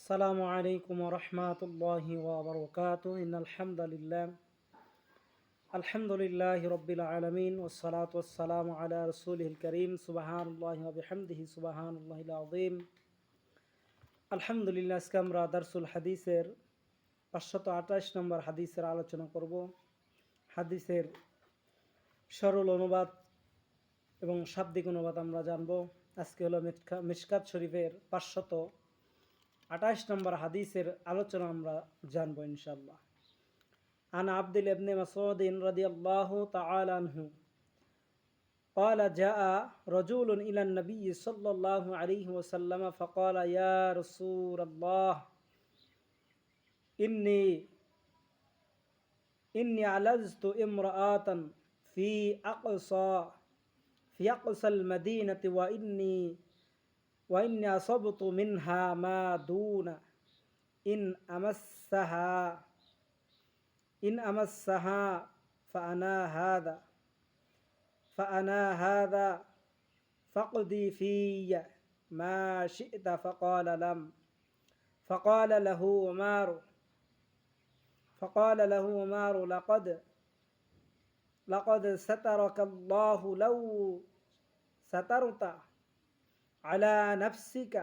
আসসালামু আলাইকুম ওয়া রাহমাতুল্লাহি ওয়া বারাকাতুহু ইন্নাল হামদালিল্লাহ আলহামদুলিল্লাহি রাব্বিল আলামিন ওয়াস সালাতু ওয়াস সালামু আলা রাসূলিল কারীম সুবহানাল্লাহি ওয়া বিহামদিহি সুবহানাল্লাহিল আযীম। আলহামদুলিল্লাহ, আজকে আমরা দারসুল হাদিসের 528 নম্বর হাদিসের আলোচনা করব। হাদিসের সরল অনুবাদ এবং শাব্দিক অনুবাদ আমরা জানব। আজকে হলো মিশকাত শরীফের 528 নম্বর হাদিসের আলোচনা আমরা জানবো ইনশাআল্লাহ। আন আব্দুল ইবনে মাসউদ রাদিয়াল্লাহু তাআলা আনহু قال جاء رجل إلى النبي صلى الله عليه وسلم فقال يا رسول الله إني علزت امرأة في أقصى المدينة وإني أصبت منها ما دون إن أمسها فأنا هذا فاقضي في ما شئت. فقال له عمر لقد سترك الله لو سترت على نفسك.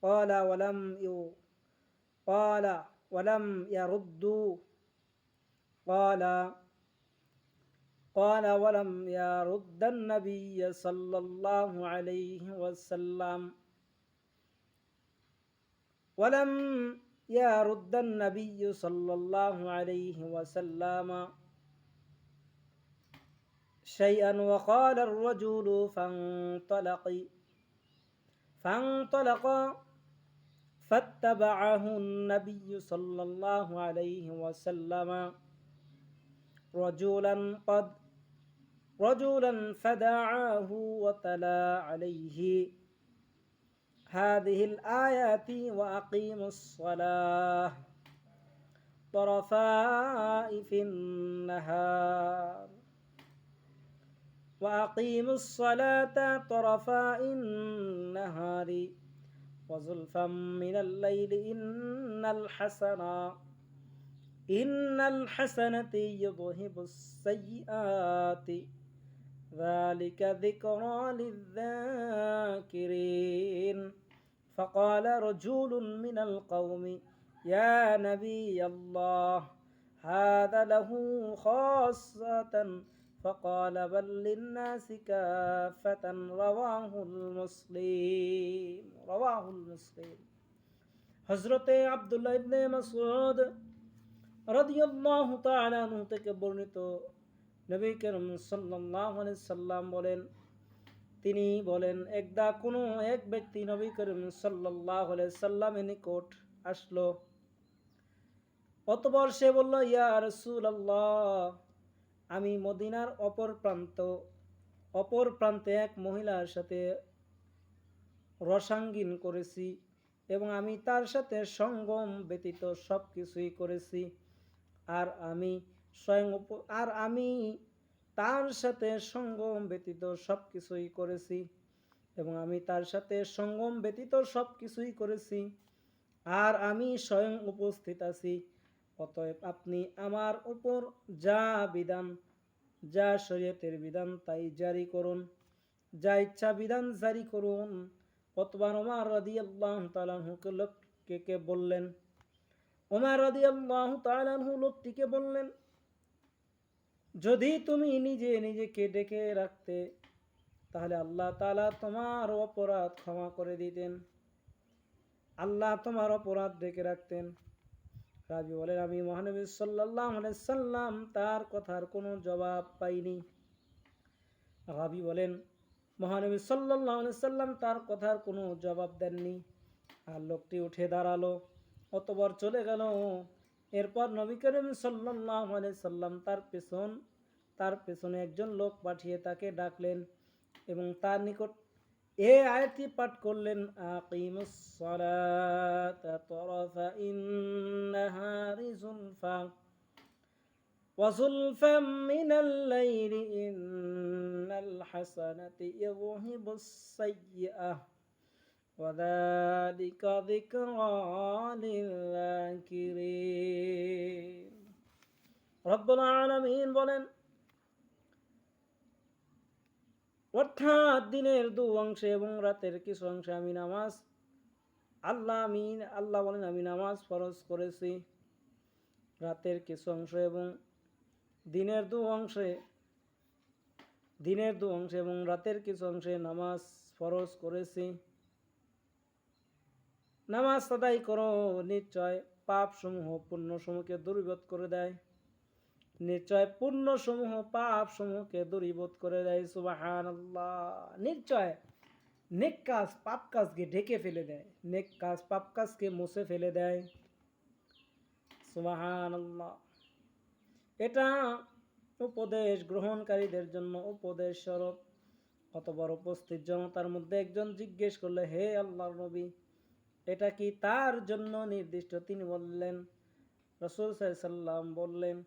قال ولم يردوا. قال ولم يرد النبي صلى الله عليه وسلم شيئا. وقال الرجل فانطلق فاتبعه النبي صلى الله عليه وسلم رجلا فدعاه وتلا عليه هذه الآيات وأقيموا الصلاة طرفاء في النهار وأقيموا الصلاة طرفاء النهار وزلفا من الليل إن الحسنة يذهب السيئات ذلك ذكرى للذاكرين. فقال رجل من القوم يا نبي الله هذا له خاصة. فقال بل للناس كافة. رواه المسلم. হযরতে আব্দুল্লাহ ইবনে মাসউদ রাদিয়াল্লাহু তাআলা আনহু থেকে বর্ণিত, নবী করিম সাল্লাল্লাহু আলাইহি সাল্লাম বলেন, তিনি বলেন, একদা কোনো এক ব্যক্তি নবী করিম সাল্লাল্লাহু আলাইহি সাল্লামের নিকট আসলো। অতঃপর সে বলল, ইয়া রাসূলুল্লাহ, আমি মদিনার অপর প্রান্তে এক মহিলার সাথে রসাঙ্গিন করেছি এবং আমি তার সাথে সঙ্গম ব্যতীত সব কিছুই করেছি। আর আমি তার সাথে সঙ্গম ব্যতীত সব কিছুই করেছি আর আমি স্বয়ং উপস্থিত আছি। অতএব আপনি আমার উপর যা শরীয়তের বিধান তাই জারি করুন, যা ইচ্ছা বিধান জারি করুন। অতঃপর ওমর রাদিয়াল্লাহু তাআলা আনহুকে বললেন, ওমর রাদিয়াল্লাহু তাআলা আনহু লোকটিকে বললেন, যদি তুমি নিজেকে ডেকে রাখতে তাহলে আল্লাহ তাআলা তোমার অপরাধ ক্ষমা করে দিতেন। আল্লাহ তোমার অপরাধ ডেকে রাখতেন। রাবী বলেন, আমি মহানবী সাল্লাল্লাহু আলাইহি সাল্লাম তার কথার কোনো জবাব পাইনি। রাবী বলেন, মহানবী সাল্লাল্লাহু আলাইহি সাল্লাম তার কথার কোনো জবাব দেননি। আর লোকটি উঠে দাঁড়ালো, অতঃপর চলে গেল। এরপর নবী করিম সাল্লাল্লাহু আলাইহি সাল্লাম তার পেছনে একজন লোক পাঠিয়ে তাকে ডাকলেন এবং তার নিকট এই আয়াতটি পাঠ করলেন, আকিমুস সালাতা তরফাইন নাহারি ওয়াজুলফাম মিনাল লাইলি ইন্নাল হাসানাতি ইযহিবুস সাইয়্যাহ وذلك ذكرى للذاكرين রব্বুল আলামিন বলেন, অর্থাৎ দিনের দু অংশে এবং রাতের কিছু অংশে আমি নামাজ আল্লাহ বলেন আমি নামাজ ফরজ করেছি। রাতের কিছু অংশ এবং দিনের দু অংশে এবং রাতের কিছু অংশে নামাজ ফরজ করেছি। নামাজ আদায় করো, নিশ্চয় পাপ সমূহ পুণ্য সমূহকে দূরীভূত করে দেয়। নিশ্চয় পুণ্য সমূহ পাপ সমূহকে দূরীভূত করে দেয়। সুবহানাল্লাহ। নিশ্চয় নেক কাজ পাপ কাজকে ঢেকে ফেলে দেয়, নেক কাজ পাপ কাজকে মুছে ফেলে দেয়। সুবহানাল্লাহ। এটা উপদেশ গ্রহণকারীদের জন্য উপদেশ স্বরূপ। অতঃপর উপস্থিত জনতার মধ্যে একজন জিজ্ঞেস করলে, হে আল্লাহর নবী, এটা কি তার জন্য নির্দিষ্ট? তিনি বললেন, রাসূল সাল্লাল্লাহু আলাইহি ওয়াসাল্লাম বললেন,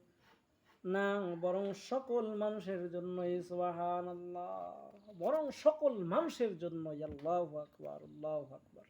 না, বরং সকল মানুষের জন্যই। সুবহানাল্লাহ। বরং সকল মানুষের জন্যই। আল্লাহু আকবার, আল্লাহু আকবার।